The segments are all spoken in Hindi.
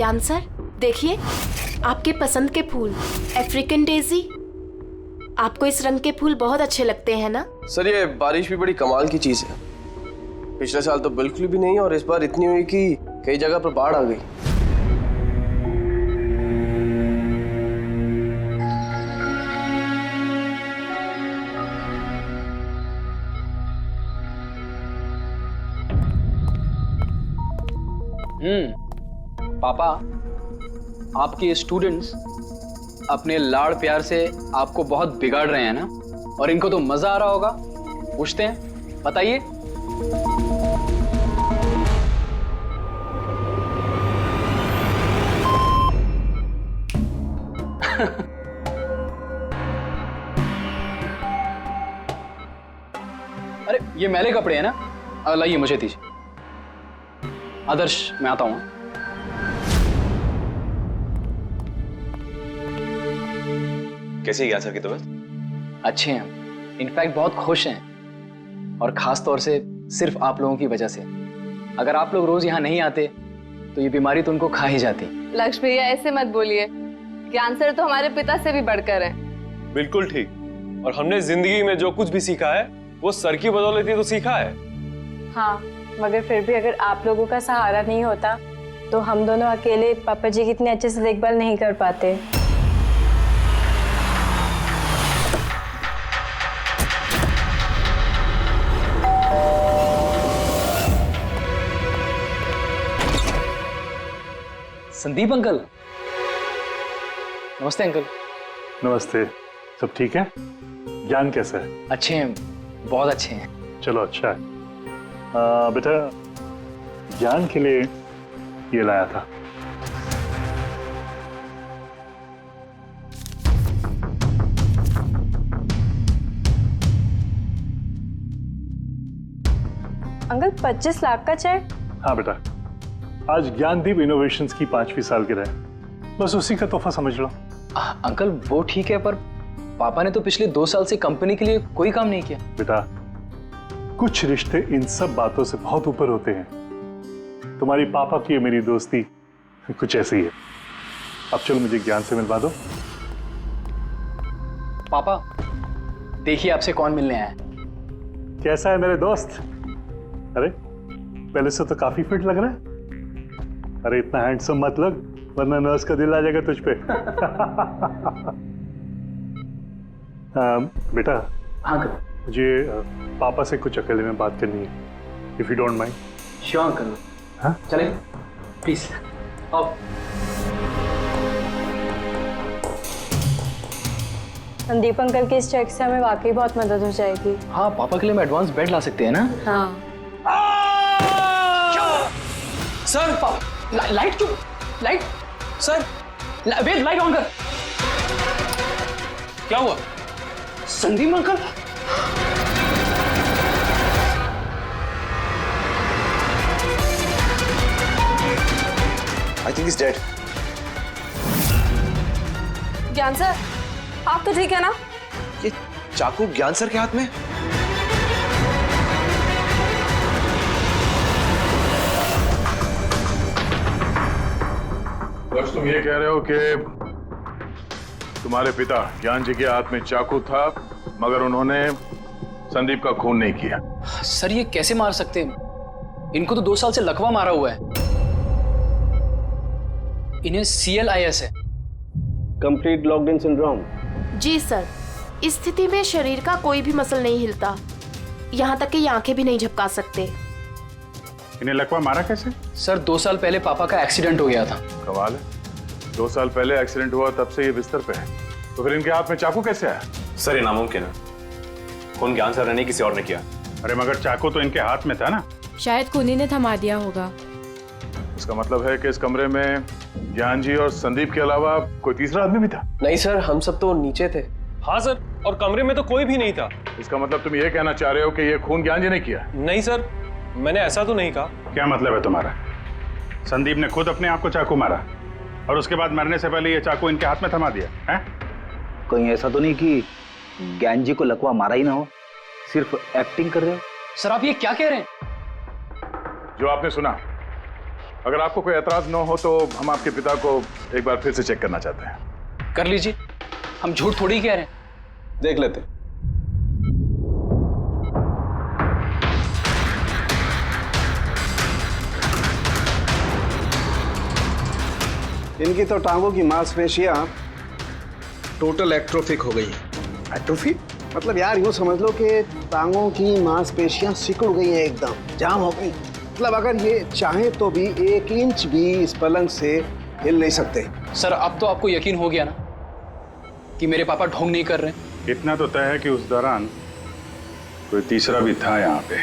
ज्ञान सर, देखिए आपके पसंद के फूल, अफ्रीकन डेजी। आपको इस रंग के फूल बहुत अच्छे लगते हैं ना? सर ये बारिश भी बड़ी कमाल की चीज है। पिछले साल तो बिल्कुल भी नहीं और इस बार इतनी हुई कि कई जगह पर बाढ़ आ गई। पापा, आपके स्टूडेंट्स अपने लाड़ प्यार से आपको बहुत बिगाड़ रहे हैं ना, और इनको तो मजा आ रहा होगा। पूछते हैं, बताइए। अरे ये मैले कपड़े हैं ना, लाइए मुझे दीजिए। आदर्श, मैं आता हूं। कैसी है ज्ञान सर की तबीयत? अच्छे हैं, इनफैक्ट बहुत खुश हैं, और खास तौर से सिर्फ आप लोगों की वजह से। अगर आप लोग रोज यहाँ नहीं आते तो ये बीमारी तो उनको खा ही जाती। लक्ष्य भैया ऐसे मत बोलिए, ज्ञान सर तो हमारे पिता से भी बढ़कर हैं। बिल्कुल ठीक। और हमने जिंदगी में जो कुछ भी सीखा है वो सर की बदौलत ही तो सीखा है। हाँ, मगर फिर भी अगर आप लोगों का सहारा नहीं होता तो हम दोनों अकेले पापा जी की इतने अच्छे से देखभाल नहीं कर पाते। संदीप अंकल। नमस्ते अंकल। नमस्ते। सब ठीक है? ज्ञान कैसा है? अच्छे हैं, बहुत अच्छे हैं। चलो अच्छा है। बेटा, ज्ञान के लिए ये लाया था। अंकल 25 लाख का चेक? हाँ बेटा, आज ज्ञानदीप इनोवेशंस की 5वीं सालगिरह है, बस उसी का तोहफा समझ लो। अंकल वो ठीक है, पर पापा ने तो पिछले 2 साल से कंपनी के लिए कोई काम नहीं किया। बेटा, कुछ रिश्ते इन सब बातों से बहुत ऊपर होते हैं। तुम्हारी पापा की और मेरी दोस्ती कुछ ऐसी ही है। अब चलो मुझे ज्ञान से मिलवा दो। पापा देखिए आपसे कौन मिलने आया है। कैसा है मेरे दोस्त? अरे पहले से तो काफी फिट लग रहा है। अरे इतना हैंडसम मत लग, वरना नर्स का दिल आ जाएगा तुझ पे। बेटा। हाँ अंकल। मुझे पापा से कुछ अकेले में बात करनी है, if you don't mind. Sure uncle. हाँ चलें प्लीज। आओ। संदीप अंकल के इस चेक से हमें वाकई बहुत मदद हो जाएगी। हाँ, पापा के लिए हम एडवांस बेड ला सकते हैं ना? हाँ। सर लाइट क्यों? Light sir, wait, light on कर। क्या हुआ? Sandeep uncle. I think is dead. Gyan sir, आप तो ठीक है ना? ये चाकू ज्ञान सर के हाथ में? बस तुम ये कह रहे हो कि तुम्हारे पिता ज्ञान जी के हाथ में चाकू था, मगर उन्होंने संदीप का खून नहीं किया? सर ये कैसे मार सकते हैं? इनको तो 2 साल से लकवा मारा हुआ है। इन्हें CLIS है, कंप्लीट लॉक्ड इन सिंड्रोम। जी सर, इस स्थिति में शरीर का कोई भी मसल नहीं हिलता, यहाँ तक कि आंखें भी नहीं झपका सकते। इन्हें लकवा मारा कैसे? सर 2 साल पहले पापा का एक्सीडेंट हो गया था। कमाल है, 2 साल पहले एक्सीडेंट हुआ तब से ये बिस्तर पे है, तो फिर इनके हाथ में चाकू कैसे आया? सर ये नामुमकिन है, खून ज्ञान सर ने नहीं किसी और ने किया। अरे मगर चाकू तो इनके हाथ में था ना? शायद खूनी ने थमा दिया होगा। इसका मतलब है कि इस कमरे में ज्ञान जी और संदीप के अलावा कोई तीसरा आदमी भी था? नहीं सर, हम सब तो नीचे थे। हाँ सर, और कमरे में तो कोई भी नहीं था। इसका मतलब तुम ये कहना चाह रहे हो कि ये खून ज्ञान जी ने किया? नहीं सर, मैंने ऐसा तो नहीं कहा। क्या मतलब है तुम्हारा? संदीप ने खुद अपने आप को चाकू मारा और उसके बाद मरने से पहले ये चाकू इनके हाथ में थमा दिया है? कहीं ऐसा तो नहीं कि ज्ञान जी को लकवा मारा ही ना हो, सिर्फ एक्टिंग कर रहे हो? सर आप ये क्या कह रहे हैं? जो आपने सुना अगर आपको कोई एतराज न हो तो हम आपके पिता को एक बार फिर से चेक करना चाहते हैं। कर लीजिए, हम झूठ थोड़ी कह रहे हैं। देख लेते। इनकी तो टांगों की मांसपेशियां टोटल एक्ट्रोफिक हो गई हैं। एक्ट्रोफी मतलब यार यूं समझ लो कि टांगों की मांसपेशियां सिकुड़ गई हैं, एकदम जाम हो गई। मतलब अगर ये चाहें तो भी 1 इंच भी इस पलंग से हिल नहीं सकते। सर अब तो आपको यकीन हो गया ना कि मेरे पापा ढोंग नहीं कर रहे? इतना तो तय है कि उस दौरान कोई तीसरा भी था यहाँ पे।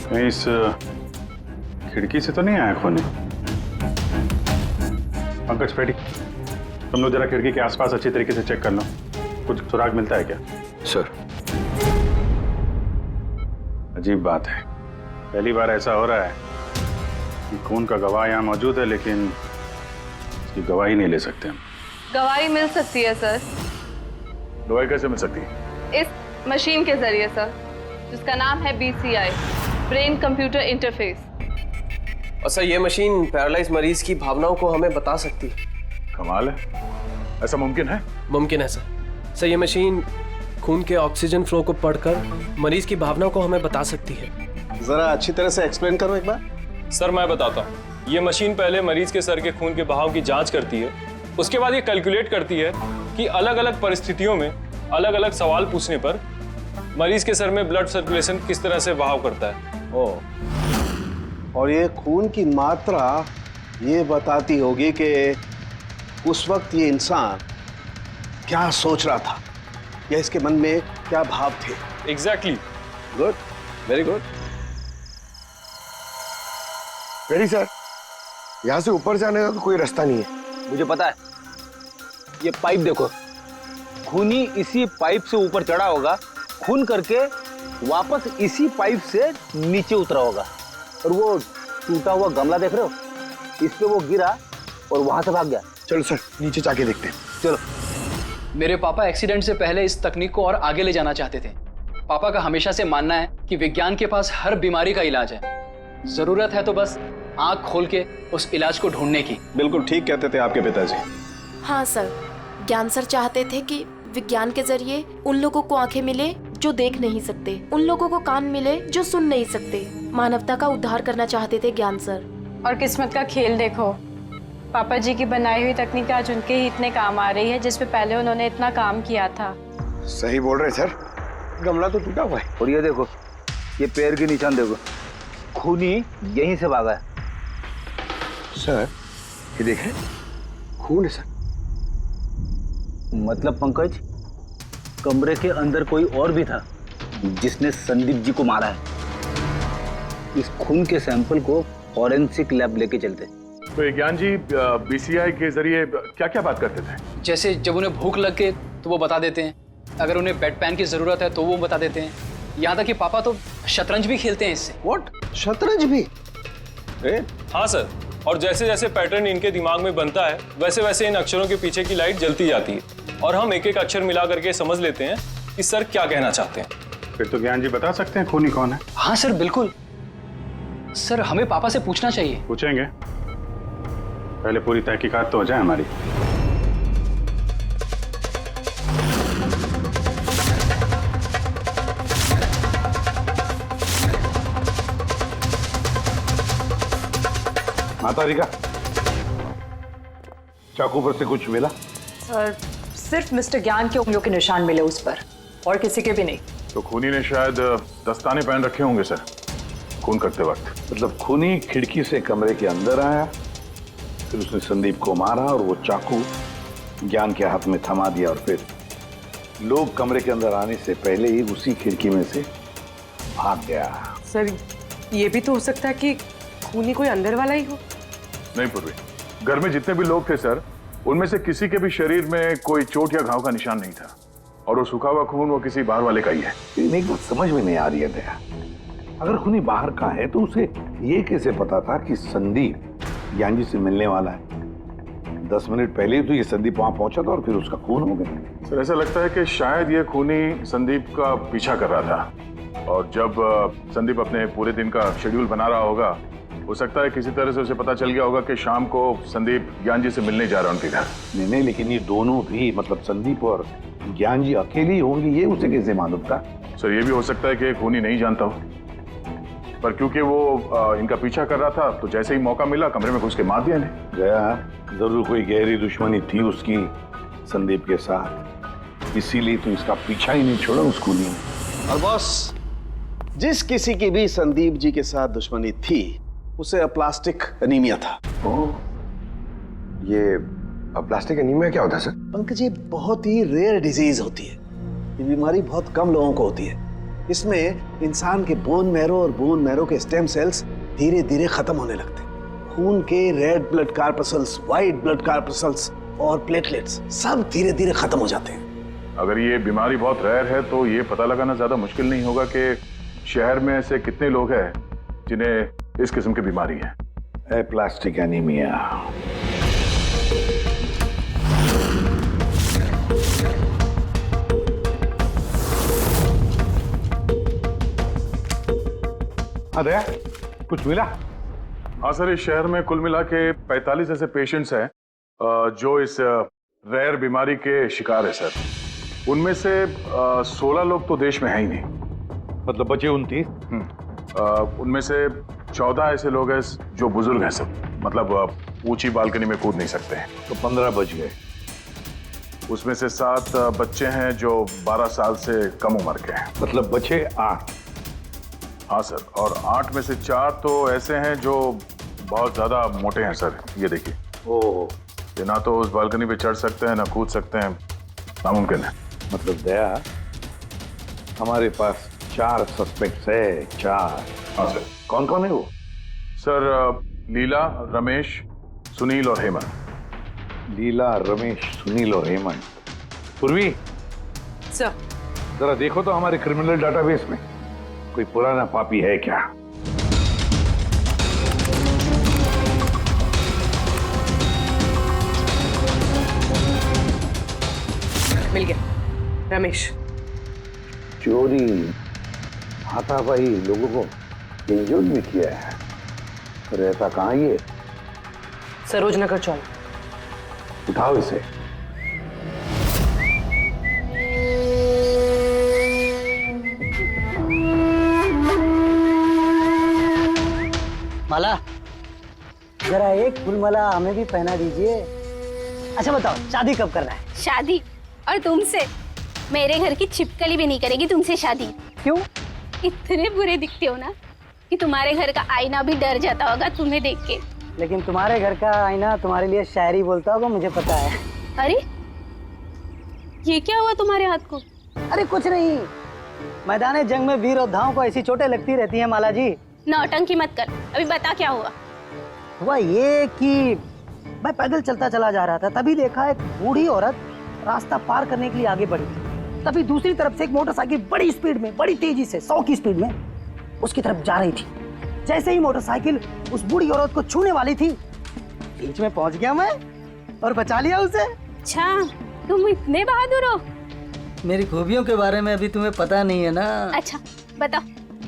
कहीं इस खिड़की से तो नहीं आया खून? पंकज पेटी, तुम लोग जरा खिड़की के आसपास अच्छी तरीके से चेक कर लो, कुछ सुराग मिलता है क्या? सर अजीब बात है, पहली बार ऐसा हो रहा है कि खून का गवाह यहाँ मौजूद है लेकिन इसकी गवाही नहीं ले सकते हम। गवाही मिल सकती है सर, गवाही कैसे मिल सकती है? इस मशीन के जरिए सर, जिसका नाम है BCI, ब्रेन कंप्यूटर इंटरफेस। और सर ये मशीन पैरालाइज मरीज की भावनाओं को हमें बता सकती है। कमाल है, ऐसा मुमकिन है? मुमकिन है सर। ये मशीन खून के ऑक्सीजन फ्लो को पढ़कर मरीज की भावनाओं को हमें बता सकती है। जरा अच्छी तरह से एक्सप्लेन करो एक बार। सर मैं बताता हूँ, ये मशीन पहले मरीज के सर के खून के बहाव की जांच करती है, उसके बाद ये कैलकुलेट करती है कि अलग अलग परिस्थितियों में अलग अलग सवाल पूछने पर मरीज के सर में ब्लड सर्कुलेशन किस तरह से बहाव करता है। और ये खून की मात्रा ये बताती होगी कि उस वक्त ये इंसान क्या सोच रहा था या इसके मन में क्या भाव थे। Exactly. Good, very good. Very sir, यहाँ से ऊपर जाने का तो कोई रास्ता नहीं है। मुझे पता है, ये पाइप देखो, खूनी इसी पाइप से ऊपर चढ़ा होगा, खून करके वापस इसी पाइप से नीचे उतरा होगा। और वो टूटा हुआ गमला देख रहे हो, इस पे वो गिरा और वहां से भाग गया। चलो सर नीचे जाके देखते हैं। चलो। मेरे पापा एक्सीडेंट से पहले इस तकनीक को और आगे ले जाना चाहते थे। पापा का हमेशा से मानना है कि विज्ञान के पास हर बीमारी का इलाज है, जरूरत है तो बस आंख खोल के उस इलाज को ढूंढने की। बिल्कुल ठीक कहते थे आपके पिताजी। हाँ सर, ज्ञान सर चाहते थे कि विज्ञान के जरिए उन लोगों को आंखें मिले जो देख नहीं सकते, उन लोगों को कान मिले जो सुन नहीं सकते। मानवता का उद्धार करना चाहते थे ज्ञान सर। और किस्मत का खेल देखो, पापा जी की बनाई हुई तकनीक आज उनके ही इतने काम आ रही है जिसपे पहले उन्होंने इतना काम किया था। सही बोल रहे सर, गमला तो टूटा हुआ है। और ये देखो, ये पैर के निशान देखो, खूनी यहीं से भागा है। सर ये देखें, खून है सर। मतलब पंकज, कमरे के अंदर कोई और भी था जिसने संदीप जी को मारा है। इस खून के सैंपल को फॉरेंसिक लैब लेके चलते। तो ये ज्ञान जी BCI के जरिए क्या क्या बात करते थे? जैसे जब उन्हें भूख लग के तो वो बता देते हैं, अगर उन्हें बेड पैन की जरूरत है तो वो बता देते हैं। यहाँ तक कि पापा तो शतरंज भी खेलते हैं इससे। व्हाट? शतरंज भी? हाँ सर, और जैसे जैसे पैटर्न इनके दिमाग में बनता है वैसे वैसे इन अक्षरों के पीछे की लाइट जलती जाती है और हम एक एक अक्षर मिला करके समझ लेते हैं कि सर क्या कहना चाहते हैं। फिर तो ज्ञान जी बता सकते हैं खूनी कौन है? हाँ सर बिल्कुल। सर हमें पापा से पूछना चाहिए। पूछेंगे, पहले पूरी तहकीकात तो हो जाए हमारी। माता रिका, चाकू पर से कुछ मिला? सर सिर्फ मिस्टर ज्ञान के उंगलियों के निशान मिले उस पर, और किसी के भी नहीं। तो खूनी ने शायद दस्ताने पहन रखे होंगे सर खून करते वक्त। मतलब खूनी खिड़की से कमरे के अंदर आया, फिर उसने संदीप को मारा और वो चाकू ज्ञान के हाथ में थमा दिया और फिर लोग कमरे के अंदर आने से पहले ही उसी खिड़की में से भाग गया। सर ये भी तो हो सकता है कि खूनी कोई अंदर वाला ही हो। नहीं पूर्वी, घर में जितने भी लोग थे सर, उनमें से किसी के भी शरीर में कोई चोट या घाव का निशान नहीं था और वो सूखा हुआ खून वो किसी बाहर वाले का ही है। लेकिन एक बात समझ में नहीं आ रही है दया, अगर खूनी बाहर का है तो उसे ये कैसे पता था कि संदीप ज्ञान जी से मिलने वाला है? 10 मिनट पहले ही तो ये संदीप वहां पहुंचा था और फिर उसका खून हो गया। सर ऐसा लगता है कि शायद ये खूनी संदीप का पीछा कर रहा था और जब संदीप अपने पूरे दिन का शेड्यूल बना रहा होगा, हो सकता है किसी तरह से उसे पता चल गया होगा कि शाम को संदीप ज्ञान जी से मिलने जा रहा है उनके घर। नहीं नहीं, लेकिन ये दोनों भी, मतलब संदीप और ज्ञान जी अकेले होंगे, ये उसे कैसे मालूम था? सर ये भी हो सकता है कि खूनी नहीं जानता हो, पर क्योंकि वो इनका पीछा कर रहा था तो जैसे ही मौका मिला कमरे में घुस के मार दिया इन्हें। गया, जरूर कोई गहरी दुश्मनी थी उसकी संदीप के साथ, इसीलिए तो इसका पीछा ही नहीं छोड़ा उस खूनी ने। और बॉस, जिस किसी की भी संदीप जी के साथ दुश्मनी थी उसे अप्लास्टिक एनीमिया था। ये प्लास्टिक एनीमिया क्या होता है सर? पंकज, ये बहुत ही रेयर डिजीज होती है। ये बीमारी बहुत कम लोगों को होती है। इसमें इंसान के बोन मैरो और बोन मैरो के स्टेम सेल्स धीरे धीरे खत्म होने लगते हैं। खून के red blood corpuscles, white blood corpuscles और प्लेटलेट्स सब धीरे धीरे खत्म हो जाते हैं। अगर ये बीमारी बहुत रेयर है तो ये पता लगाना ज्यादा मुश्किल नहीं होगा कि शहर में ऐसे कितने लोग हैं जिन्हें इस किस्म की बीमारी है। Plastic anaemia. अरे कुछ मिला? हाँ सर, इस शहर में कुल मिला के 45 ऐसे पेशेंट्स हैं जो इस रेयर बीमारी के शिकार है सर। उनमें से 16 लोग तो देश में है ही नहीं, मतलब बचे 29। उनमें से 14 ऐसे लोग हैं जो बुजुर्ग हैं सब, मतलब ऊंची बालकनी में कूद नहीं सकते हैं। तो 15 बच गए। उसमें से 7 बच्चे हैं जो 12 साल से कम उम्र के हैं, मतलब बचे 8। हाँ सर, और 8 में से 4 तो ऐसे हैं जो बहुत ज्यादा मोटे हैं सर। ये देखिए, ओह, ये ना तो उस बालकनी पे चढ़ सकते हैं ना कूद सकते हैं, नामुमकिन है। मतलब दया, हमारे पास 4 सस्पेक्ट्स है। 4? हाँ सर। कौन कौन है वो? सर लीला, रमेश, सुनील और हेमंत। लीला, रमेश, सुनील और हेमंत। पूर्वी सर, जरा देखो तो हमारे क्रिमिनल डाटाबेस में कोई पुराना पापी है क्या? मिल गया, रमेश। चोरी, हाथापाई, लोगों को इंजर्ड भी किया है। तो रहता कहाँ ये? सरोज नगर चौक। उठाओ इसे। माला, जरा एक फूल माला हमें भी पहना दीजिए। अच्छा बताओ, शादी कब करना है? शादी? और तुमसे? मेरे घर की छिपकली भी नहीं करेगी तुमसे शादी। क्यों? इतने बुरे दिखते हो ना कि तुम्हारे घर का आईना भी डर जाता होगा तुम्हें देख के। लेकिन तुम्हारे घर का आईना तुम्हारे लिए शायरी बोलता होगा, मुझे पता है। अरे ये क्या हुआ तुम्हारे हाथ को? अरे कुछ नहीं, मैदान जंग में वीर योद्धाओं को ऐसी चोटें लगती रहती हैं माला जी। नौटंकी मत कर, अभी बता क्या हुआ। हुआ ये कि मैं पैदल चलता चला जा रहा था, तभी देखा एक बूढ़ी औरत रास्ता पार करने के लिए आगे बढ़ी थी। तभी दूसरी तरफ से एक मोटरसाइकिल बड़ी स्पीड में, बड़ी तेजी से 100 की स्पीड में उसकी तरफ जा रही थी। जैसे ही मोटरसाइकिल उस बूढ़ी औरत को छूने वाली थी, बीच में पहुंच गया मैं और बचा लिया उसे। अच्छा, तुम इतने बहादुर हो। मेरी खूबियों के बारे में अभी तुम्हें पता नहीं है ना। अच्छा बताओ,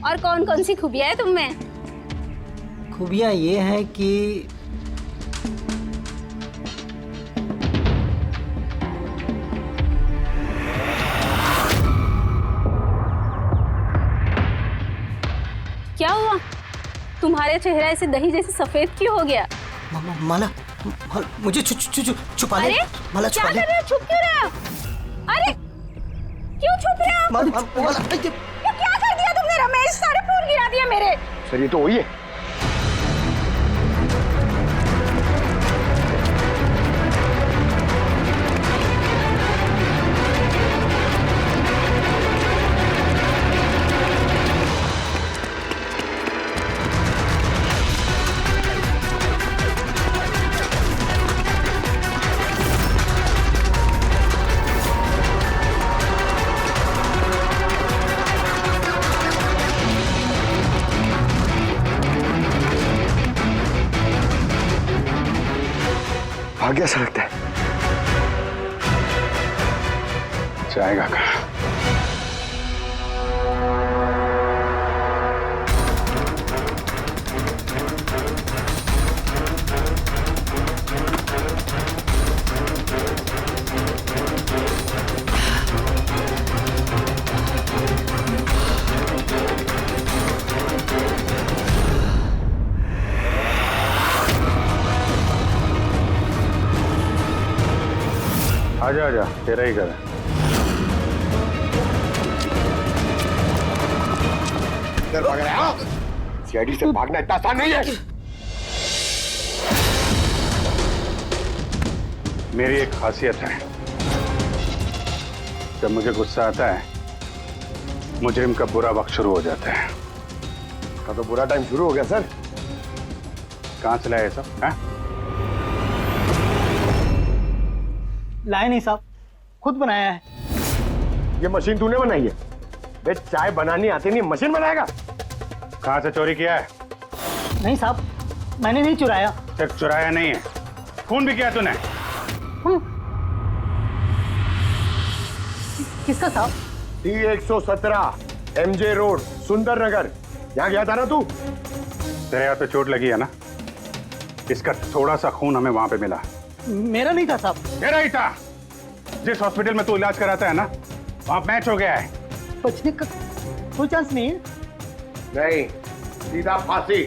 और कौन कौन सी खूबियां है तुम में? खूबियां ये हैं कि क्या हुआ? तुम्हारे चेहरा ऐसे दही जैसे सफेद क्यों हो गया? माला, मुझे छुपा ले। अरे माला, क्या कर रहे हो? छुप क्यों रहे हो? अरे क्यों छुप रहे हो? ये क्या कर दिया तुमने रमेश? सारे फूल गिरा दिया मेरे। सर ये तो वही है। भाग गया सा लगता है। जाएगा कहाँ? आजा आजा, तेरा ही घर है। सीआईडी से भागना इतना आसान नहीं है। मेरी एक खासियत है, जब मुझे गुस्सा आता है मुजरिम का बुरा वक्त शुरू हो जाता है। का तो बुरा टाइम शुरू हो गया सर। कहाँ से लाया ये सब? लाए नहीं साहब, खुद बनाया है। ये मशीन तूने बनाई है? बे चाय बनानी आती नहीं, मशीन बनाएगा? कहाँ से चोरी किया है? नहीं साहब, मैंने नहीं चुराया। सिर्फ चुराया नहीं है, खून भी किया तूने। किसका साहब? T117 MJ रोड सुंदर नगर, यहाँ गया था ना तू? तेरे हाथ पे चोट लगी है ना, इसका थोड़ा सा खून हमें वहां पे मिला। मेरा नहीं था साहब। तेरा ही था। जिस हॉस्पिटल में तू इलाज कराता है ना, वहां मैच हो गया है। बचने का कोई चांस नहीं है। नहीं, सीधा फांसी।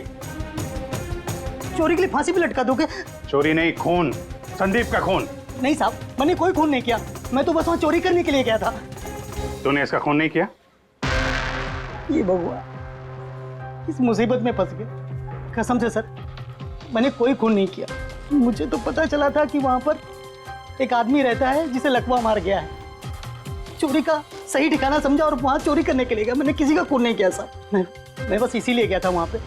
चोरी के लिए फांसी भी लटका दोगे? चोरी नहीं, खून, संदीप का खून। नहीं साहब, मैंने कोई खून नहीं किया, मैं तो बस वहां चोरी करने के लिए गया था। तूने इसका खून नहीं किया? ये भगवान, इस मुसीबत में फंस गए। कसम से सर, मैंने कोई खून नहीं किया। मुझे तो पता चला था कि वहां पर एक आदमी रहता है जिसे लकवा मार गया है। चोरी का सही ठिकाना समझा और वहां चोरी करने के लिए गया। मैंने किसी का खून नहीं किया सर, मैं बस इसीलिए गया था वहां पे।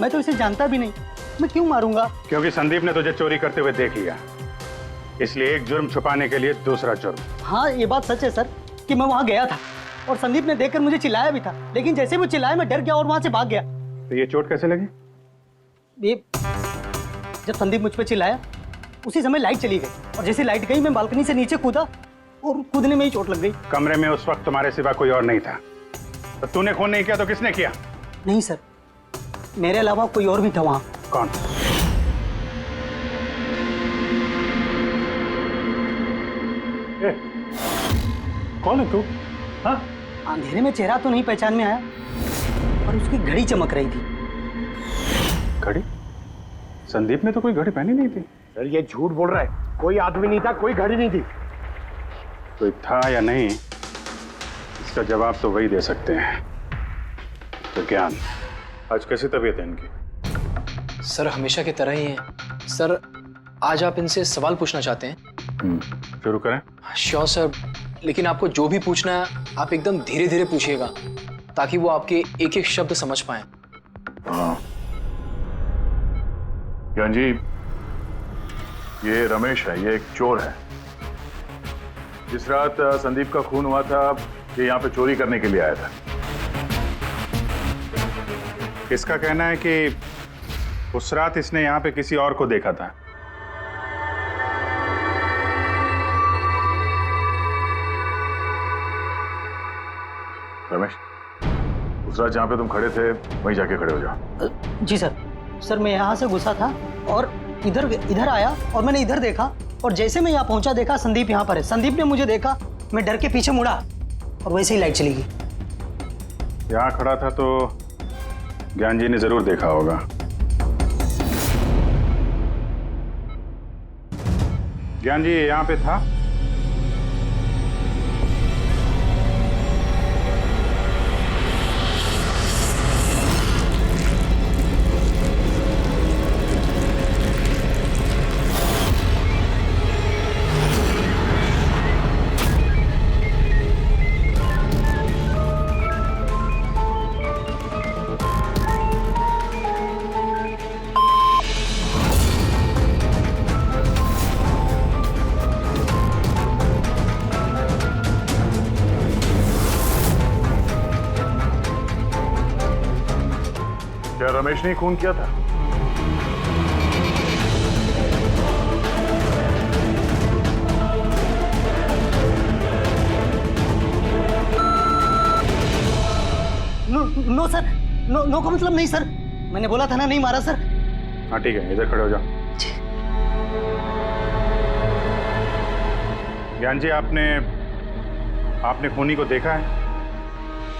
मैं तो इसे जानता भी नहीं, मैं क्यों मारूंगा? क्योंकि संदीप ने तुझे चोरी करते हुए देख लिया, इसलिए एक जुर्म छुपाने के लिए दूसरा जुर्म। हाँ, ये बात सच है सर कि मैं वहां गया था और संदीप ने देखकर मुझे चिल्लाया भी था, लेकिन जैसे वो चिल्लाया मैं डर गया और वहां से भाग गया। तो ये चोट कैसे लगी? ये जब संदीप मुझ पे चिल्लाया उसी समय लाइट चली गई और जैसे लाइट गई मैं बालकनी से नीचे कूदा और कूदने में ही चोट लग गई। कमरे में उस वक्त तुम्हारे सिवा कोई और नहीं था, तो तूने खून नहीं किया तो किसने किया? नहीं सर, मेरे अलावा कोई और भी था वहां। कौन? कौन है तू? हाँ? अंधेरे में चेहरा तो नहीं पहचान में आया, पर उसकी घड़ी चमक रही थी। घड़ी? संदीप ने तो कोई घड़ी पहनी नहीं थी। सर ये झूठ बोल रहा है, कोई आदमी नहीं था, कोई घड़ी नहीं थी। कोई था या नहीं, इसका जवाब तो वही दे सकते हैं। तो ज्ञान, आज कैसी तबीयत है इनकी? सर हमेशा की तरह ही है। सर आज आप इनसे सवाल पूछना चाहते हैं? शुरू करें। श्योर सर, लेकिन आपको जो भी पूछना है आप एकदम धीरे धीरे पूछिएगा ताकि वो आपके एक एक शब्द समझ पाए। हाँ ज्ञान जी, ये रमेश है, ये एक चोर है। जिस रात संदीप का खून हुआ था ये यहाँ पे चोरी करने के लिए आया था। इसका कहना है कि उस रात इसने यहाँ पे किसी और को देखा था। रमेश, उस रात जहाँ पे तुम खड़े थे वहीं जाके खड़े हो जाओ। जी सर। सर मैं यहाँ से घुसा था और इधर आया और मैंने इधर देखा और जैसे मैं यहाँ पहुंचा देखा संदीप यहाँ पर है। संदीप ने मुझे देखा, मैं डर के पीछे मुड़ा और वैसे ही लाइट चली गई। यहाँ खड़ा था तो ज्ञान जी ने जरूर देखा होगा। ज्ञान जी यहाँ पे था? क्या रमेश ने खून किया था? नो सर, नो का मतलब नहीं सर, मैंने बोला था ना नहीं मारा सर। हाँ ठीक है, इधर खड़े हो जाओ। ज्ञान जी, आपने खूनी को देखा है?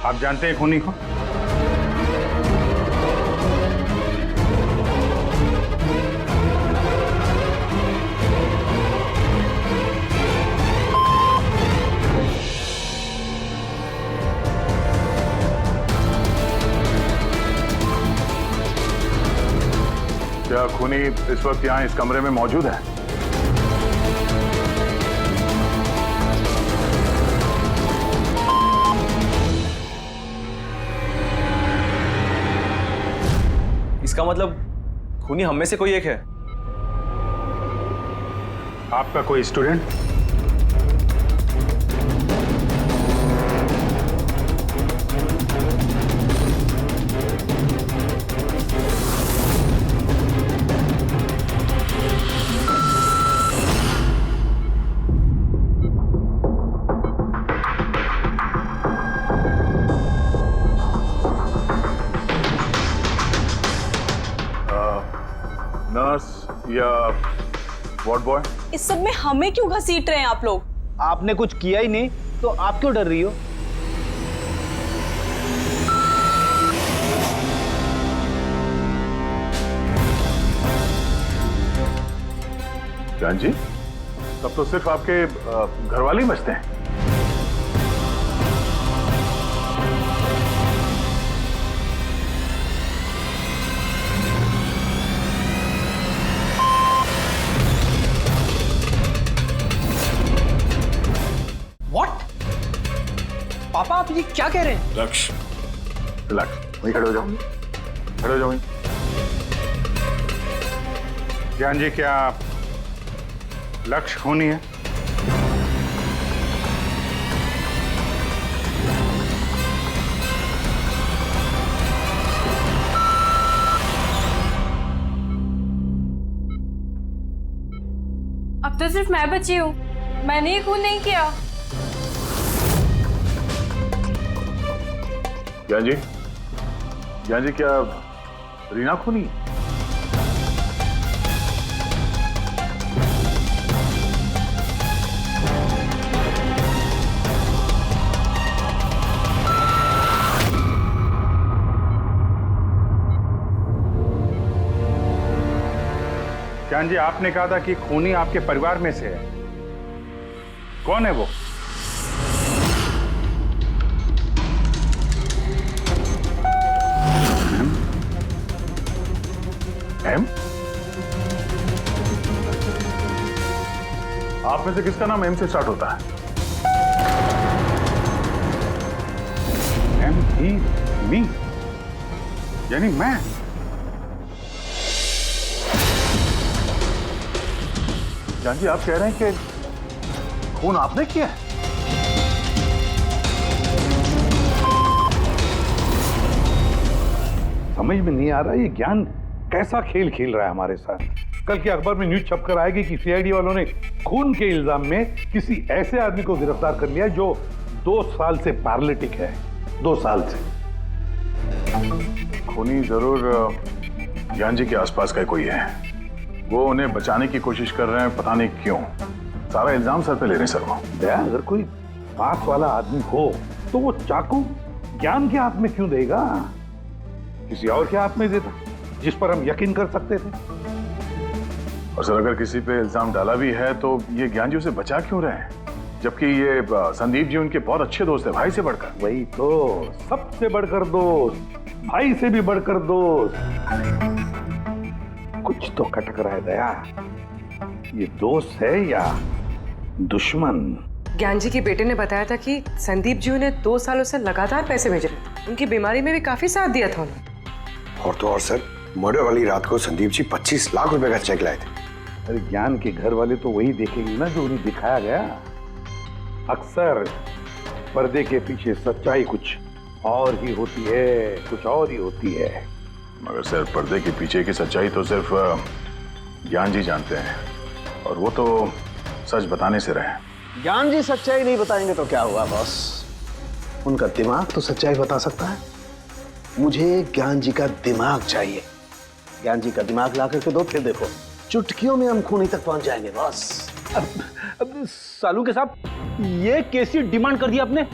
आप जानते हैं खूनी को? खूनी इस वक्त यहाँ इस कमरे में मौजूद है? इसका मतलब खूनी हम में से कोई एक है। आपका कोई स्टूडेंट? नर्स या वार्ड बॉय? इस सब में हमें क्यों घसीट रहे हैं आप लोग? आपने कुछ किया ही नहीं तो आप क्यों डर रही हो? जान जी, तब तो सिर्फ आपके घर वाले ही बचते हैं। पापा आप ये क्या कह रहे हैं? लक्ष्य, रिलैक्स, वहीं खड़े हो जाओ, खड़े हो जाओ वहीं। ज्ञान जी, क्या लक्ष्य खूनी है? अब तो सिर्फ मैं बची हूँ, मैंने ये खून नहीं किया। ज्ञान जी, क्या रीना खूनी? ज्ञान जी, आपने कहा था कि खूनी आपके परिवार में से है। कौन है वो? एम? आप में से किसका नाम एम से स्टार्ट होता है? एम ही मी, यानी मैं। जान जी, आप कह रहे हैं कि खून आपने किया है? समझ में नहीं आ रहा ये ज्ञान कैसा खेल खेल रहा है हमारे साथ। कल के अखबार में न्यूज छपकर आएगी कि सीआईडी वालों ने खून के इल्जाम में किसी ऐसे आदमी को गिरफ्तार कर लिया जो 2 साल से पैरालिटिक है। 2 साल से। खूनी जरूर ज्ञान जी के आसपास का कोई है। वो उन्हें बचाने की कोशिश कर रहे हैं, पता नहीं क्यों। सारा इल्जाम सर पे ले रहे हैं सर वो। दया, अगर कोई पास वाला आदमी हो तो वो चाकू ज्ञान के हाथ में क्यों देगा? किसी और के हाथ में देता जिस पर हम यकीन कर सकते थे। और सर, अगर किसी पे इल्जाम डाला भी है तो ये ज्ञान जी उसे बचा क्यों रहे हैं, जबकि ये संदीप जी उनके बहुत अच्छे दोस्त है, भाई से बढ़कर। वही तो, सबसे बढ़कर दोस्त, भाई से भी बढ़कर दोस्त। कुछ तो खटक रहा है दया। ये दोस्त है या दुश्मन? ज्ञान जी के बेटे ने बताया था कि संदीप जी उन्हें 2 सालों से लगातार पैसे भेज रहे थे। उनकी बीमारी में भी काफी साथ दिया था उन्होंने। और तो और सर, मर्डर वाली रात को संदीप जी 25 लाख रुपए का चेक लाए थे। अरे ज्ञान के घर वाले तो वही देखेंगे ना जो उन्हें दिखाया गया। अक्सर पर्दे के पीछे सच्चाई कुछ और ही होती है, कुछ और ही होती है। मगर सर, पर्दे के पीछे की सच्चाई तो सिर्फ ज्ञान जी जानते हैं, और वो तो सच बताने से रहे। ज्ञान जी सच्चाई नहीं बताएंगे तो क्या हुआ बॉस? उनका दिमाग तो सच्चाई बता सकता है। मुझे ज्ञान जी का दिमाग चाहिए। ज्ञान जी का दिमाग ला करके दो, फिर देखो चुटकियों में हम खूनी तक पहुंच जाएंगे बॉस। अब सालू के साहब, ये कैसी डिमांड कर दी आपने?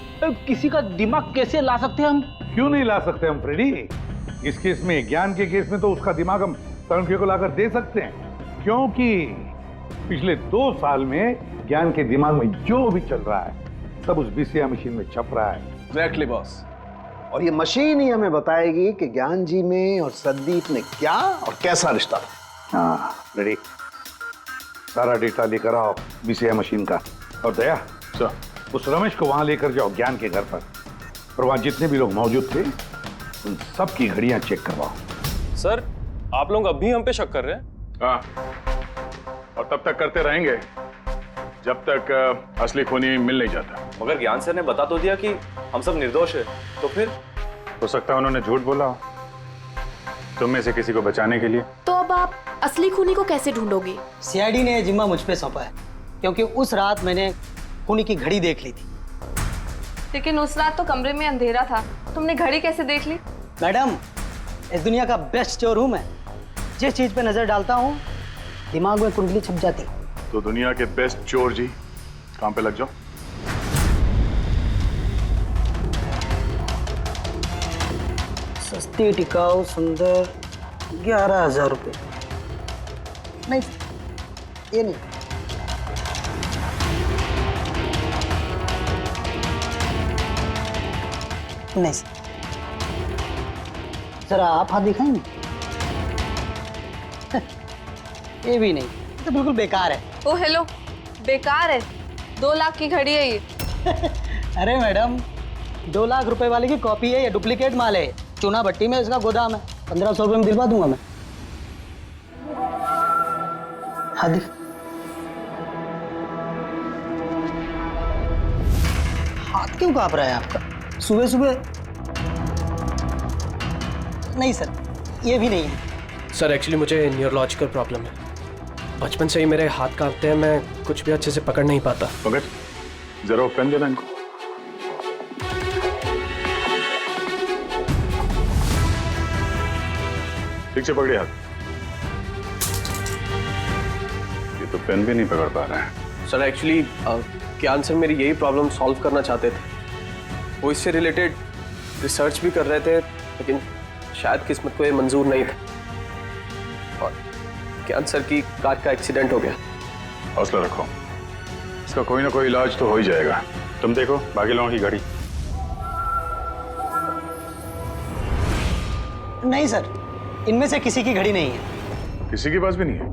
किसी का दिमाग कैसे ला सकते हैं हम? क्यों नहीं ला सकते हम फ्रेडी? इस केस में, ज्ञान के केस में तो उसका दिमाग हम तरुण को लाकर दे सकते हैं, क्योंकि पिछले 2 साल में ज्ञान के दिमाग में जो भी चल रहा है सब उस बीसीआर मशीन में छप रहा है। Exactly boss. और ये मशीन ही हमें बताएगी कि ज्ञान जी में और संदीप में क्या और कैसा रिश्ता था। हाँ रेडी, सारा डेटा लेकर आओ बीसीआई मशीन का। और दया सर, उस रमेश को वहां लेकर जाओ ज्ञान के घर पर, और वहां जितने भी लोग मौजूद थे उन सब की घड़ियां चेक करवाओ। सर, आप लोग अब भी हम पे शक कर रहे हैं? हाँ, और तब तक करते रहेंगे जब तक असली खूनी मिल नहीं जाता। मगर ज्ञान सर ने बता तो दिया कि हम सब निर्दोष है, तो फिर? हो सकता है उन्होंने झूठ बोला हो तुम में से किसी को बचाने के लिए। तो अब आप असली खूनी को कैसे ढूंढोगे? सीआईडी ने जिम्मा मुझ पे सौंपा है, क्योंकि उस रात मैंने खूनी की घड़ी देख ली थी। लेकिन उस रात तो कमरे में अंधेरा था, तुमने घड़ी कैसे देख ली? मैडम, इस दुनिया का बेस्ट चोर हूं मैं। जिस चीज पे नजर डालता हूं दिमाग में कुंडली छप जाती। तो दुनिया के बेस्ट चोर जी, काम पे लग जाओ। सस्ती टिकाऊ सुंदर 11,000 रुपये। नहीं, ये नहीं। नहीं सर, जरा आप हाथ दिखाएंगे? ये भी नहीं, ये तो बिल्कुल बेकार है। ओ हेलो, बेकार है? 2 लाख की घड़ी है ये। अरे मैडम, 2 लाख रुपए वाले की कॉपी है, ये डुप्लीकेट माल है। चूना भट्टी में इसका गोदाम है, 1500 रुपये में दिलवा दूंगा मैं। हाँ दिख, हाथ क्यों कांप रहा है आपका सुबह सुबह? नहीं सर, ये भी नहीं है। सर, एक्चुअली मुझे न्यूरोलॉजिकल प्रॉब्लम है। बचपन से ही मेरे हाथ कांपते हैं, मैं कुछ भी अच्छे से पकड़ नहीं पाता। पंकज, जरा पेन देना इनको। ठीक से पकड़िए हाथ। ये तो पेन भी नहीं पकड़ पा रहा है। सर, एक्चुअली ज्ञान सर मेरी यही प्रॉब्लम सॉल्व करना चाहते थे। वो इससे रिलेटेड रिसर्च भी कर रहे थे, लेकिन शायद किस्मत को ये मंजूर नहीं था और ज्ञान सर की कार का एक्सीडेंट हो गया। हौसला रखो, इसका कोई ना कोई इलाज तो हो ही जाएगा। तुम देखो बाकी लोगों की घड़ी। नहीं सर, इनमें से किसी की घड़ी नहीं है। किसी के पास भी नहीं है?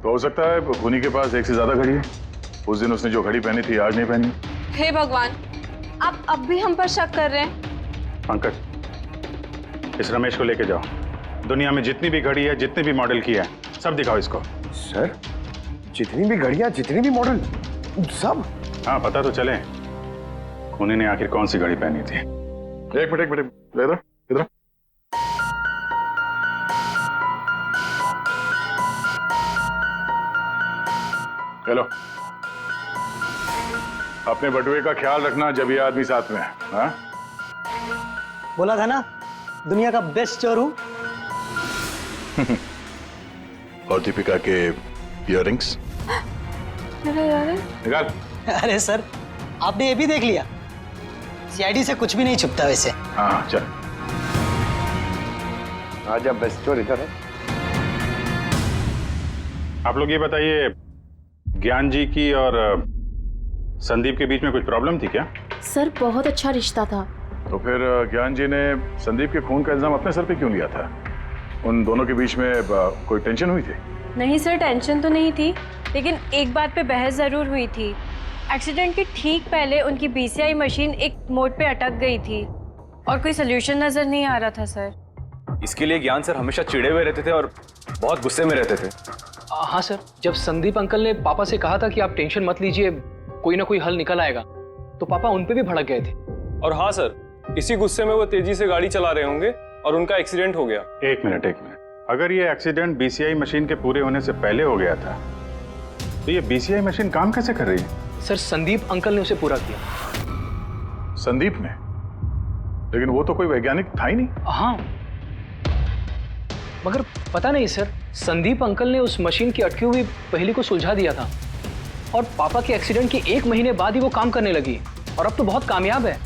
तो हो सकता है खूनी के पास एक से ज्यादा घड़ी है। उस दिन उसने जो घड़ी पहनी थी आज नहीं पहनी। हे भगवान, आप अब भी हम पर शक कर रहे हैं? पंकज, इस रमेश को लेके जाओ। दुनिया में जितनी भी घड़ी है, जितनी भी मॉडल की है, सब दिखाओ इसको। सर, जितनी भी घड़ियां, जितनी भी मॉडल, सब? हाँ, पता तो चले खूनी ने आखिर कौन सी घड़ी पहनी थी। एक मिनट इधर इधर। हेलो, अपने बटुए का ख्याल रखना जब ये आदमी साथ में है। हाँ? बोला था ना, दुनिया का बेस्ट चोर हूं। और दीपिका के इयररिंग्स निकाल। अरे सर, आपने ये भी देख लिया? सीआईडी से कुछ भी नहीं छुपता वैसे। हाँ चल, आजा, बेस्ट चोर इधर है। आप लोग ये बताइए, ज्ञान जी की और संदीप के बीच में कुछ प्रॉब्लम थी क्या? सर, बहुत अच्छा रिश्ता था। तो फिर ज्ञान जी ने संदीप के खून का इल्जाम अपने सर पे क्यों लिया था? उन दोनों के बीच में कोई टेंशन हुई थी? नहीं सर, टेंशन तो नहीं थी, लेकिन एक बात पे बहस जरूर हुई थी। एक्सीडेंट के ठीक पहले उनकी बीसीआई मशीन एक मोड़ पे अटक गई थी और कोई सोल्यूशन नजर नहीं आ रहा था सर। इसके लिए ज्ञान सर हमेशा चिढ़े हुए रहते थे और बहुत गुस्से में रहते थे। हाँ सर, जब संदीप अंकल ने पापा से कहा था कि आप टेंशन मत लीजिए, कोई ना कोई हल निकल आएगा, तो पापा उन पे भी भड़क गए थे। और हाँ सर, इसी गुस्से में वो तेजी से गाड़ी चला रहे होंगे और उनका एक्सीडेंट हो गया। एक मिनट, अगर ये एक्सीडेंट बीसीआई मशीन के पूरे होने से पहले हो गया था, तो ये बीसीआई मशीन काम कैसे कर रही है? सर, संदीप अंकल ने उसे पूरा किया। संदीप ने? लेकिन वो तो कोई वैज्ञानिक था ही नहीं। हाँ, मगर पता नहीं सर, संदीप अंकल ने उस मशीन की अटकी हुई पहेली को सुलझा दिया था और पापा के एक्सीडेंट के 1 महीने बाद ही वो काम करने लगी और अब तो बहुत कामयाब है।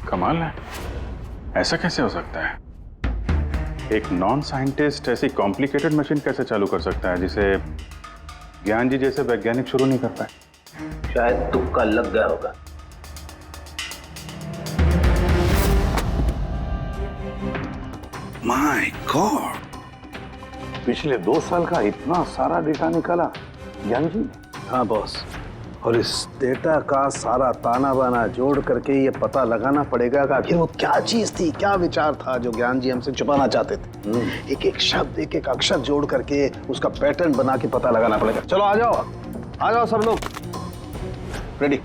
कमाल है, ऐसा कैसे हो सकता है? एक नॉन साइंटिस्ट ऐसी कॉम्प्लिकेटेड मशीन कैसे चालू कर सकता है जिसे ज्ञान जी जैसे वैज्ञानिक शुरू नहीं कर पाए? शायद तुक्का लग गया होगा। माय गॉड, पिछले 2 साल का इतना सारा डेटा निकाला ज्ञान जी। हाँ बॉस, और इस डेटा का सारा ताना बाना जोड़ करके ये पता लगाना पड़ेगा कि आखिर वो क्या चीज थी, क्या विचार था जो ज्ञान जी हमसे छुपाना चाहते थे। एक एक शब्द, एक एक अक्षर जोड़ करके उसका पैटर्न बना के पता लगाना पड़ेगा। चलो आ जाओ सब लोग, रेडी।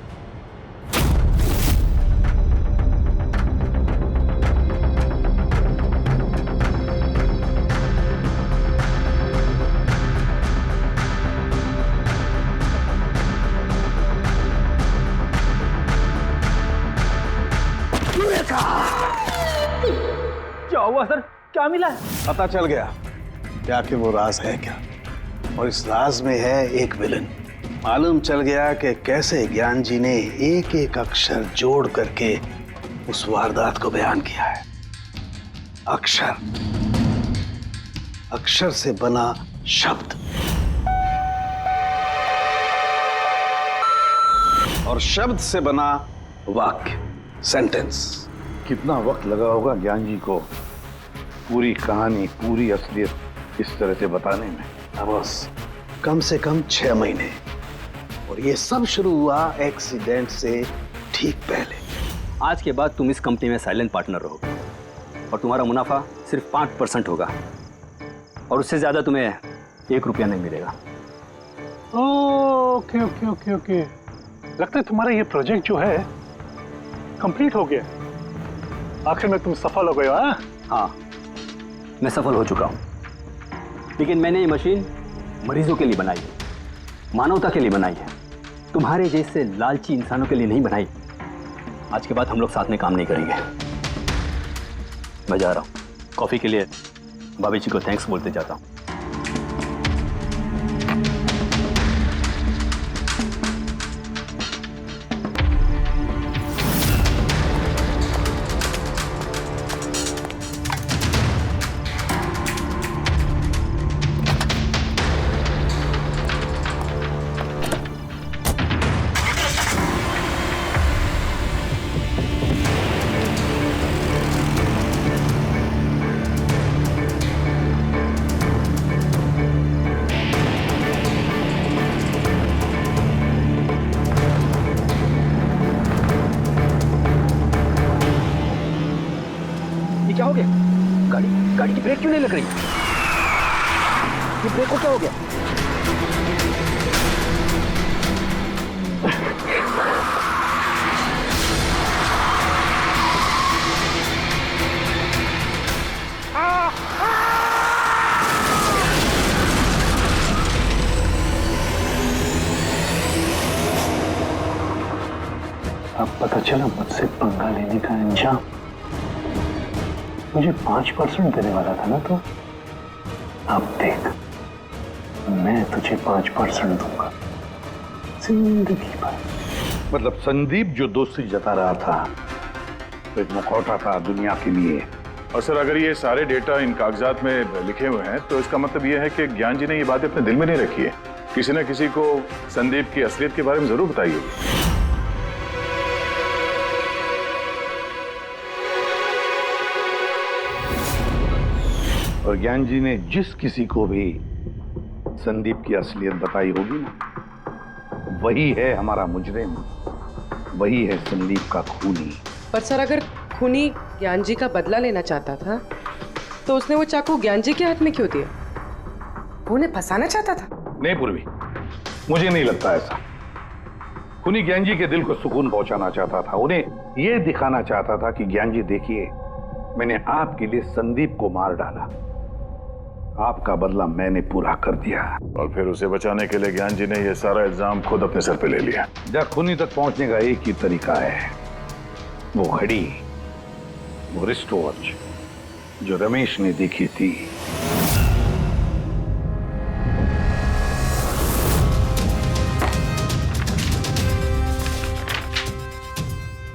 क्या हुआ सर, क्या मिला? पता चल गया कि आखिर वो राज है क्या, और इस राज में है एक विलन। मालूम चल गया कि कैसे ज्ञान जी ने एक एक अक्षर जोड़ करके उस वारदात को बयान किया है। अक्षर से बना शब्द, और शब्द से बना वाक्य, सेंटेंस। कितना वक्त लगा होगा ज्ञान जी को पूरी कहानी, पूरी असलियत इस तरह से बताने में? बस कम से कम 6 महीने, और ये सब शुरू हुआ एक्सीडेंट से ठीक पहले। आज के बाद तुम इस कंपनी में साइलेंट पार्टनर रहोगे और तुम्हारा मुनाफा सिर्फ 5% होगा, और उससे ज्यादा तुम्हें 1 रुपया नहीं मिलेगा। ओके ओके ओके ओके, लगता है तुम्हारा ये प्रोजेक्ट जो है कंप्लीट हो गया। आखिर में तुम सफल हो गए हो। हाँ, मैं सफल हो चुका हूँ, लेकिन मैंने ये मशीन मरीजों के लिए बनाई है, मानवता के लिए बनाई है, तुम्हारे जैसे लालची इंसानों के लिए नहीं बनाई। आज के बाद हम लोग साथ में काम नहीं करेंगे। मैं जा रहा हूँ, कॉफी के लिए भाभी जी को थैंक्स बोलते जाता हूँ। क्या हो गया? गाड़ी की ब्रेक क्यों नहीं लग रही? ये ब्रेक को क्या हो गया? अब पता चला मुझसे पंगा लेने का अंजाम। मुझे 5% देने वाला था ना, तो अब देख, मैं तुझे 5% दूंगा जिंदगी भर। मतलब संदीप जो दोस्ती जता रहा था, तो एक मुखौटा था दुनिया के लिए। और सर, अगर ये सारे डेटा इन कागजात में लिखे हुए हैं तो इसका मतलब ये है कि ज्ञान जी ने ये बात अपने दिल में नहीं रखी है। किसी न किसी को संदीप की असलियत के बारे में जरूर बताई होगी। और ज्ञान जी ने जिस किसी को भी संदीप की असलियत बताई होगी ना, वही है हमारा मुजरिम, वही है संदीप का खूनी। पर सर, अगर खूनी ज्ञान जी का बदला लेना चाहता था तो उसने वो चाकू ज्ञान जी के हाथ में क्यों दिया? वो उन्हें फंसाना चाहता था? नहीं पूर्वी, मुझे नहीं लगता ऐसा। खूनी ज्ञान जी के दिल को सुकून पहुंचाना चाहता था, उन्हें यह दिखाना चाहता था कि ज्ञान जी देखिए, मैंने आपके लिए संदीप को मार डाला, आपका बदला मैंने पूरा कर दिया। और फिर उसे बचाने के लिए ज्ञान जी ने यह सारा इल्जाम खुद अपने सर पे ले लिया। जब खूनी तक पहुंचने का एक ही तरीका है, वो घड़ी, वो रिस्ट वॉच जो रमेश ने देखी थी।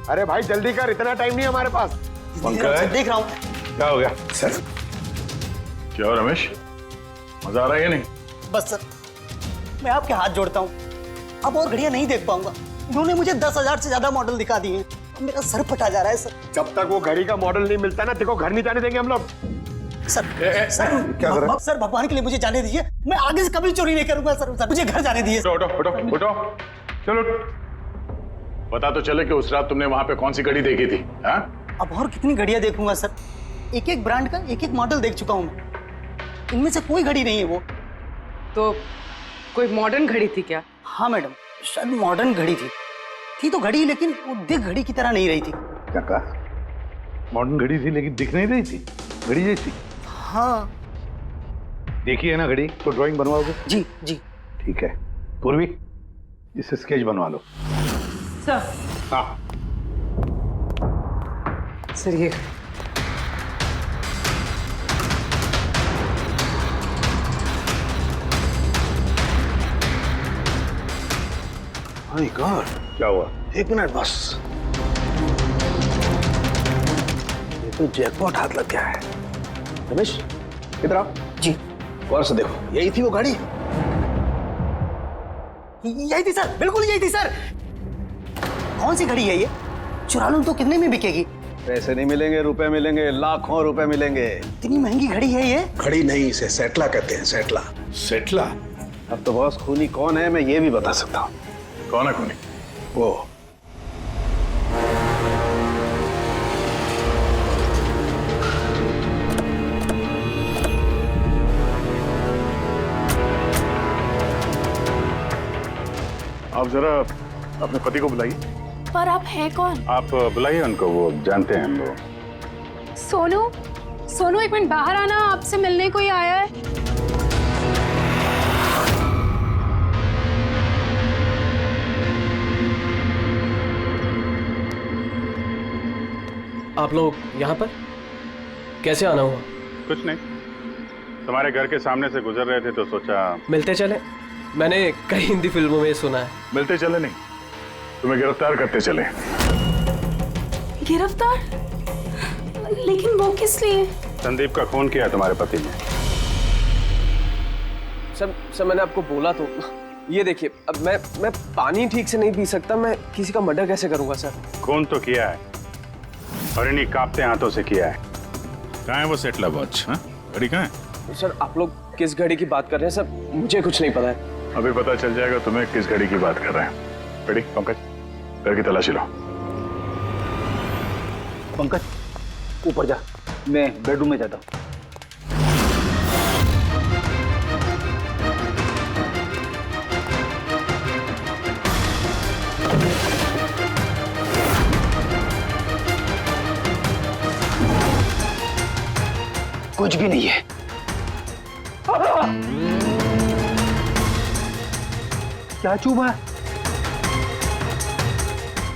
अरे भाई जल्दी कर, इतना टाइम नहीं हमारे पास। पंकज, देख रहा हूँ। क्या हो गया सर? क्या रमेश, मजा आ रहा है या नहीं? बस सर, मैं आपके हाथ जोड़ता हूँ, अब और घड़ियां नहीं देख पाऊंगा। इन्होंने मुझे 10,000 से ज्यादा मॉडल दिखा दिए हैं, मेरा सर फटा जा रहा है सर। जब तक वो घड़ी का मॉडल नहीं मिलता ना, देखो घर नहीं जाने देंगे हम लोग। सर क्या कर रहे हैं? सर भगवान के लिए मुझे जाने दीजिए, मैं आगे से कभी चोरी नहीं करूंगा सर, मुझे घर जाने दीजिए। उठो उठो उठो उठो, चलो पता तो चले कि उस रात तुमने वहां पे कौन सी घड़ी देखी थी। हाँ? अब और कितनी घड़ियां देखूंगा सर, एक एक ब्रांड का एक एक मॉडल देख चुका हूं मैं, इनमें से कोई घड़ी नहीं है वो। तो कोई मॉडर्न घड़ी थी क्या? हाँ मैडम, शायद मॉडर्न घड़ी थी तो घड़ी, लेकिन वो दिख घड़ी की तरह नहीं रही थी। क्या कहा? मॉडर्न घड़ी थी लेकिन दिख नहीं रही थी, घड़ी जैसी। हाँ देखी है ना घड़ी, तो ड्राइंग बनवाओगे? जी जी ठीक है। पूर्वी, इससे स्केच बनवा लो। सर। हाँ सर ये माय गॉड, क्या हुआ? एक मिनट बस, ये तो जैकपॉट हाथ लग गया है। रमेश किधर आओ जी। गौर से देखो, यही थी वो गाड़ी। यही थी सर, बिल्कुल यही थी सर। कौन सी घड़ी है ये? चुरा लूं तो कितने में बिकेगी? पैसे नहीं मिलेंगे, रुपए मिलेंगे, लाखों रुपए मिलेंगे। इतनी महंगी घड़ी है ये? घड़ी नहीं, इसे सेटला कहते हैं, सेटला। सेटला? अब तो बॉस खूनी कौन है मैं ये भी बता सकता हूँ। कौन है खूनी? वो आप जरा अपने पति को बुलाइए। पर आप हैं कौन? आप बुलाइए उनको, वो जानते हैं हम लोग। सोनू एक मिनट बाहर आना, आपसे मिलने कोई आया है। आप लोग यहाँ पर कैसे आना हुआ? कुछ नहीं, तुम्हारे घर के सामने से गुजर रहे थे तो सोचा मिलते चले। मैंने कई हिंदी फिल्मों में सुना है। मिलते चले नहीं, तुम्हें गिरफ्तार करते चले। गिरफ्तार? लेकिन वो किस लिए? संदीप का खून किया तुम्हारे पति ने। सर मैंने आपको बोला तो, ये देखिए, अब मैं पानी ठीक से नहीं पी सकता, मैं किसी का मर्डर कैसे करूंगा सर? खून तो किया है और इन्हीं कांपते हाथों से किया है। कहाँ है वो सेटला वॉच? घड़ी कहाँ है? सर आप लोग किस घड़ी की बात कर रहे हैं सर? मुझे कुछ नहीं पता है। अभी पता चल जाएगा तुम्हें किस घड़ी की बात कर रहे हैं। बेटी पंकज, घर की तलाशी लो। पंकज ऊपर जा, मैं बेडरूम में जाता हूँ। कुछ भी नहीं है। क्या चुभा?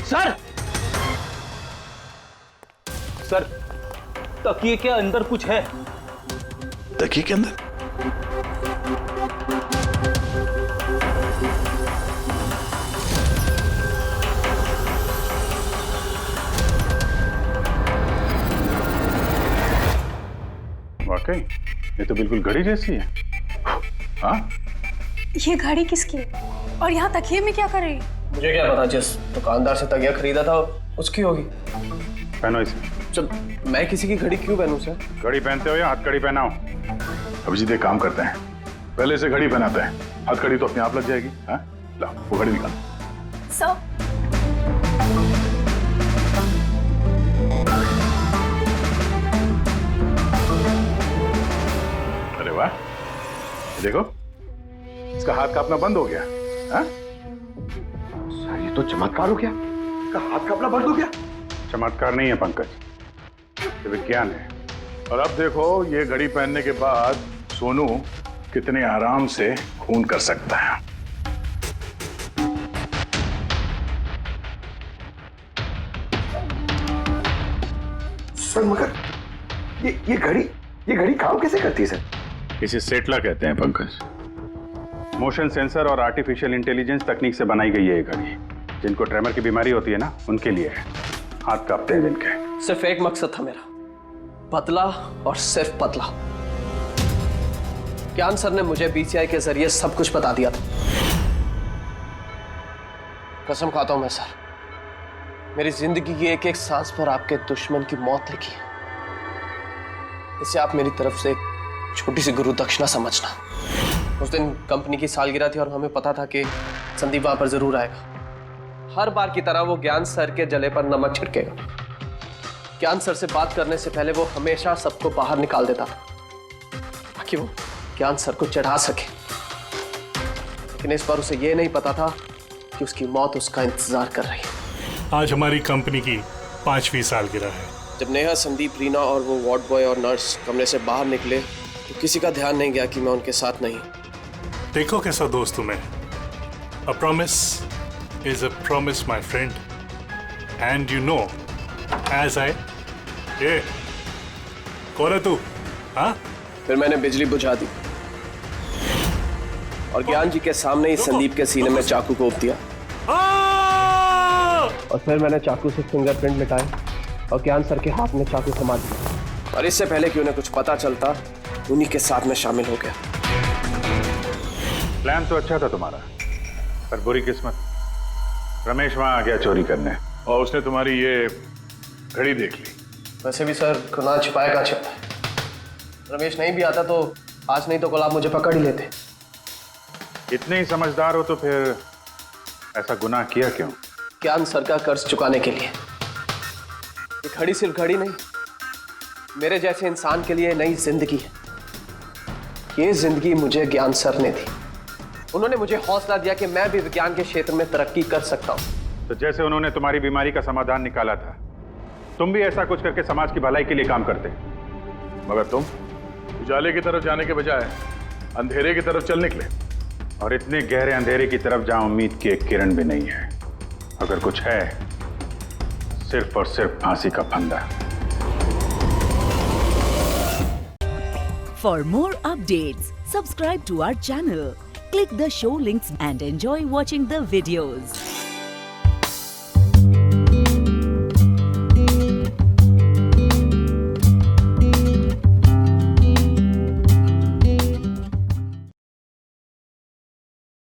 सर सर, तकिए के अंदर कुछ है। तकिए के अंदर? वाकई ये तो बिल्कुल घड़ी जैसी है। हाँ? ये घड़ी किसकी है? और यहाँ तकिए में क्या कर रही है? मुझे क्या पता, जिस दुकानदार से तकिया खरीदा था उसकी होगी। पहनो इसे। सर मैं किसी की घड़ी क्यों पहनूं सर? घड़ी पहनते हो या हाथ कड़ी पहनाओ? अभिजीत एक काम करते हैं, पहले से घड़ी पहनाते हैं, हाथ कड़ी तो अपने आप लग जाएगी। हाँ? ला वो घड़ी निकाल। सर अरे वाह, देखो इसका हाथ कांपना बंद हो गया। हाँ? सर ये तो चमत्कार हो गया, इसका हाथ कांपना बंद हो गया। चमत्कार नहीं है पंकज, ये विज्ञान है। और अब देखो ये घड़ी पहनने के बाद सोनू कितने आराम से खून कर सकता है। सर मगर ये घड़ी काम कैसे करती है सर? इसे सेटला कहते हैं पंकज। मोशन सेंसर और आर्टिफिशियल इंटेलिजेंस तकनीक से बनाई गई है ये घड़ी। जिनको ट्रेमर की बीमारी होती है ना, उनके लिए है। हाथ कांपते हैं जिनके। सिर्फ एक मकसद था मेरा, पतला और सिर्फ पतला। ज्ञान सर ने मुझे बीसीआई के जरिए सब कुछ बता दिया था। कसम खाता हूं मैं सर, मेरी जिंदगी की एक एक सांस पर आपके दुश्मन की मौत लिखी है। इसे आप मेरी तरफ से एक छोटी सी गुरु दक्षिणा समझना। उस दिन कंपनी की सालगिरह थी और हमें पता था कि संदीप वहां पर जरूर आएगा। हर बार की तरह वो ज्ञान सर के जले पर नमक छिड़केगा। ज्ञान सर से बात करने से पहले वो हमेशा सबको बाहर निकाल देता था ताकि वो ज्ञान सर को चढ़ा सके। लेकिन इस बार उसे ये नहीं पता था कि उसकी मौत उसका इंतजार कर रही है। आज हमारी कंपनी की 5वीं सालगिरह है। जब नेहा, संदीप, रीना और वो वार्ड बॉय और नर्स कमरे से बाहर निकले तो किसी का ध्यान नहीं गया कि मैं उनके साथ नहीं। देखो कैसा दोस्त हूं मैं। A promise is a promise, my friend. And you know, as I... ये कौन है तू? हाँ? फिर मैंने बिजली बुझा दी और ज्ञान जी के सामने ही संदीप के सीने में चाकू घोंप दिया। और फिर मैंने चाकू से फिंगरप्रिंट मिटाए और ज्ञान सर के हाथ में चाकू थमा दिया। और इससे पहले कि उन्हें कुछ पता चलता, उन्हीं के साथ में शामिल हो गया। प्लान तो अच्छा था तुम्हारा, पर बुरी किस्मत, रमेश वहां आ गया चोरी करने और उसने तुम्हारी ये घड़ी देख ली। वैसे भी सर, गुनाह छिपाए का छिपता है। रमेश नहीं भी आता तो आज नहीं तो कल आप मुझे पकड़ ही लेते। इतने ही समझदार हो तो फिर ऐसा गुनाह किया क्यों? ज्ञान सर का कर्ज चुकाने के लिए। ये घड़ी सिर्फ घड़ी नहीं, मेरे जैसे इंसान के लिए नई जिंदगी है। ये जिंदगी मुझे ज्ञान सर ने दी। उन्होंने मुझे हौसला दिया कि मैं भी विज्ञान के क्षेत्र में तरक्की कर सकता हूं। तो जैसे उन्होंने तुम्हारी बीमारी का समाधान निकाला था, तुम भी ऐसा कुछ करके समाज की भलाई के लिए काम करते। मगर तुम उजाले की तरफ जाने के बजाय अंधेरे की तरफ चल निकले, और इतने गहरे अंधेरे की तरफ जहां उम्मीद की एक किरण भी नहीं है। अगर कुछ है, सिर्फ और सिर्फ फांसी का फंदा। For more updates, subscribe to our channel, click the show links and enjoy watching the videos.